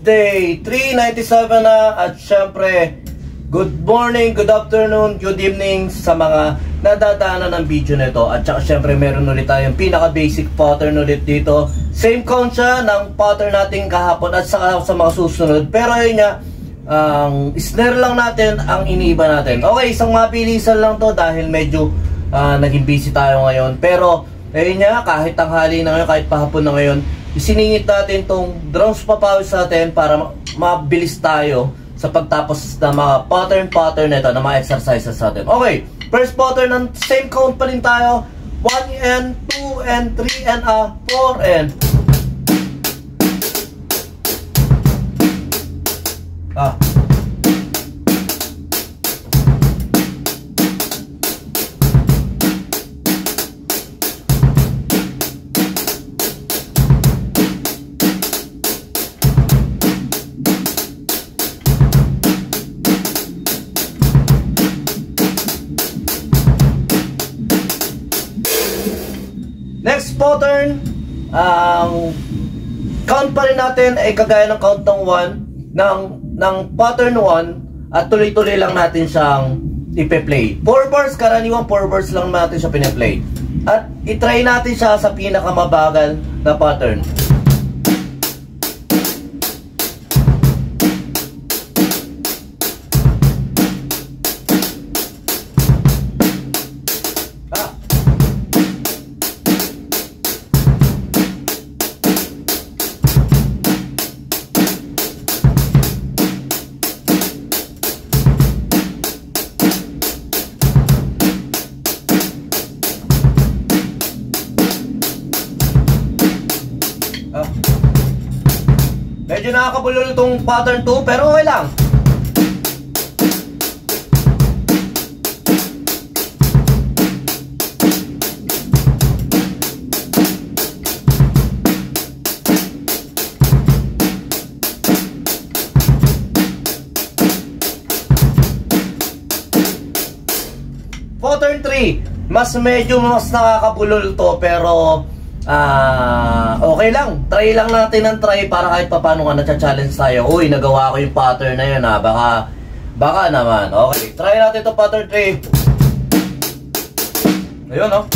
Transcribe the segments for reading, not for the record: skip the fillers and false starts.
Day 397 na, at syempre good morning, good afternoon, good evening sa mga nadadaanan ng video nito. At saka syempre meron ulit tayong pinaka basic pattern ulit dito. Same count siya ng pattern natin kahapon at saka sa mga susunod. Pero yun nga, ang snare lang natin ang iniiba natin. Okay, isang mabilisan lang to dahil medyo naging busy tayo ngayon. Pero ayun nga, kahit tanghali na ngayon, kahit pahapon na ngayon, isiningit natin tong drums papawis natin para mabilis tayo sa pagtapos ng mga pattern nito, ng mga exercises natin. Okay, first pattern ng same count pa rin tayo. 1 and 2 and 3 and 4 and next pattern, count pa rin natin ay kagaya ng count ng 1 ng pattern 1 at tuloy-tuloy lang natin siyang ipe-play. 4 bars, karaniwang 4 bars lang natin siya pine-play. At itry natin siya sa pinakamabagal na pattern. Medyo nakakabulol itong pattern 2 pero okay lang. Pattern 3, medyo mas nakakabulol to pero okay lang. Try lang natin ang try para kahit paano nga na-challenge tayo. Uy, nagawa ko yung pattern na yun baka naman. Okay, try natin itong pattern 3. Ayun, no?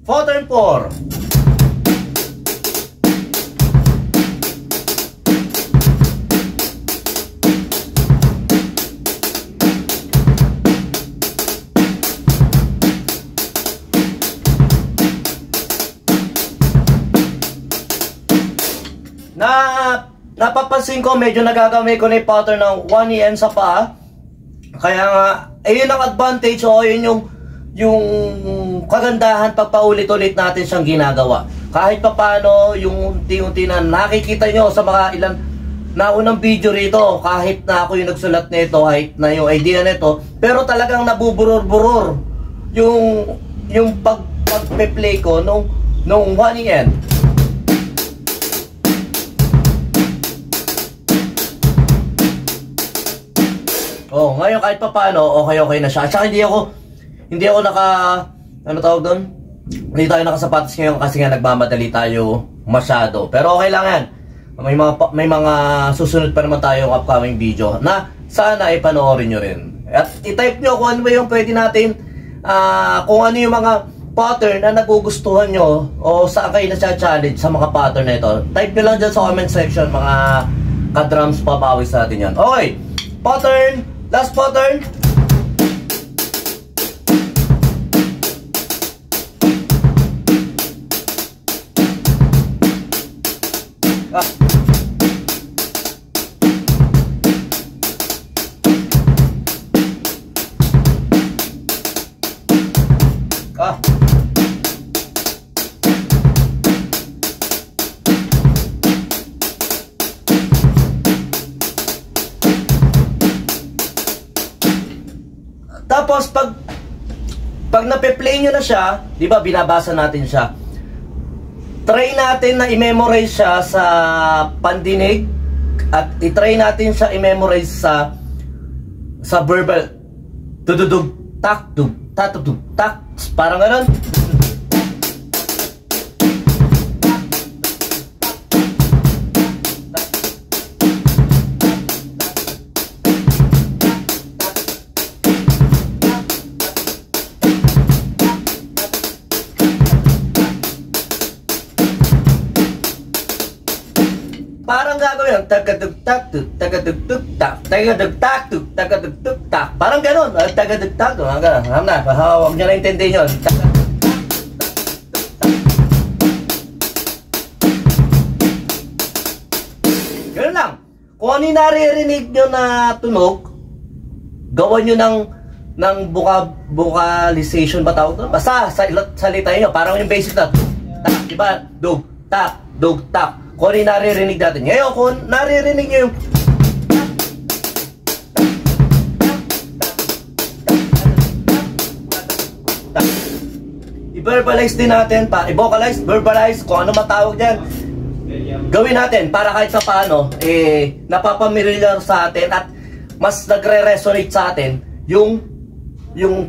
Pattern 4. Napapansin ko medyo nagagamay ko na yung pattern ng 1 EN sa paa. Kaya nga, ayun ang advantage o ayun yung kagandahan pag paulit-ulit natin siyang ginagawa. Kahit papaano yung unti-unti na nakikita nyo sa mga ilan naunang video rito, kahit na ako yung nagsulat nito, kahit na yung idea nito, pero talagang nabuburor-buror yung pag-play ko nung 1 EN. Oh, ngayon kahit papaano, okay na siya. At saka hindi ako ano tawag doon? Hindi tayo nakasapatos ngayon kasi nga nagmamadali tayo masyado. Pero okay lang yan. May mga susunod pa naman tayong upcoming video na sana ipanoorin nyo rin. At i-type nyo kung ano ba yung pwede natin, kung ano yung mga pattern na nagugustuhan nyo o saan kayo na-challenge sa mga pattern na ito. Type nyo lang dyan sa comment section, mga ka-drums papawis natin yan. Okay, pattern, last pattern. Tapos pag nape-play nyo na siya, di ba binabasa natin siya. Try natin na i-memorize siya sa pandinig at i-try natin siya i-memorize sa verbal. Tududug tak dug tatudug tak, parang ganun. Parang gagawin, tagadugtag-tug, tagadugtug-tak, tagadugtag-tug, tagadugtug-tak. Parang gano'n, tagadugtag-tug, hanggang na, huwag nyo na intindihin yun. Gano'n lang. Kung ano yung naririnig nyo na tunog, gawan nyo ng vocalization ba tawag doon? Basta, salita nyo, parang yung basic na, tak, diba? Dug, tak, dug, tak. Kung ano yung naririnig natin. Ngayon, kung naririnig nyo yung i-verbalize din natin, i-vocalize, verbalize, kung ano matawag dyan. Gawin natin para kahit sa paano, napapamiliar sa atin at mas nagre-resonate sa atin yung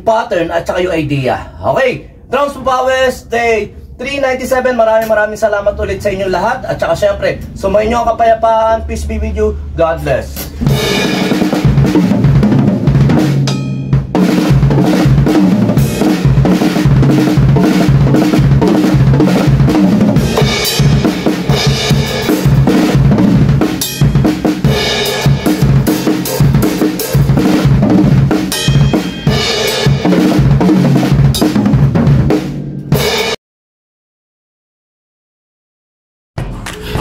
pattern at saka yung idea. Okay, Drums Pupawes Day 397, maraming salamat ulit sa inyong lahat. At saka syempre, sumayin nyo ang kapayapaan. Peace be with you. God bless.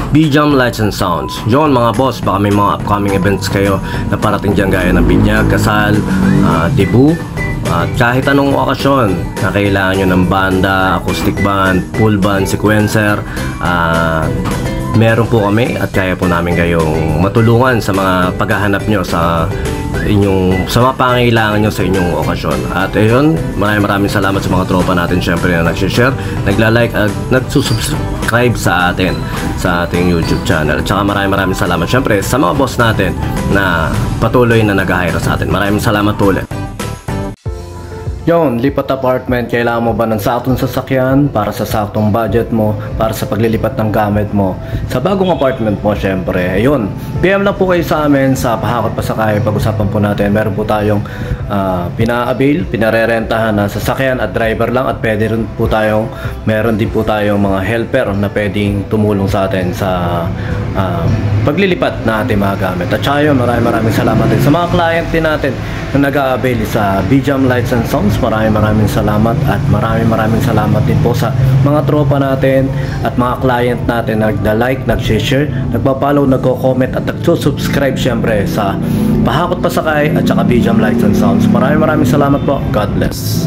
B-Jam Lights and Sounds. Yun mga boss, baka may mga upcoming events kayo na parating dyan gaya ng binyag, kasal, debut, at kahit anong okasyon na kailangan nyo ng banda, acoustic band, full band, sequencer, meron po kami at kaya po namin kayong matulungan sa mga paghahanap nyo sa mga pangailangan nyo sa inyong okasyon. At ayun, maraming salamat sa mga tropa natin syempre na nagsishare, nagla-like at nagsusubscribe sa atin sa ating YouTube channel. At saka maraming salamat syempre sa mga boss natin na patuloy na nag-hire sa atin. Maraming salamat po ulit. Yon, lipat apartment, kailangan mo ba ng saktong sasakyan para sa saktong budget mo, para sa paglilipat ng gamit mo sa bagong apartment mo syempre. Ayun, PM lang po kayo sa amin sa Pahakot Pasakay. Pag-usapan po natin, meron po tayong pina-avail, pinarerentahan na sasakyan at driver lang, at pwede rin po tayong, meron din po tayong mga helper na pwedeng tumulong sa atin sa paglilipat na ating mga gamit. At saka yun, maraming salamat din sa mga client din natin na nag-a-avail sa B-Jam Lights and Sounds. Maraming salamat, at maraming salamat din po sa mga tropa natin at mga client natin na nagda-like, nag-share, nagpa-follow, nagko-comment at nagsusubscribe syempre sa Pahakot Pasakay at saka B-Jam Lights and Sounds. Maraming salamat po. God bless.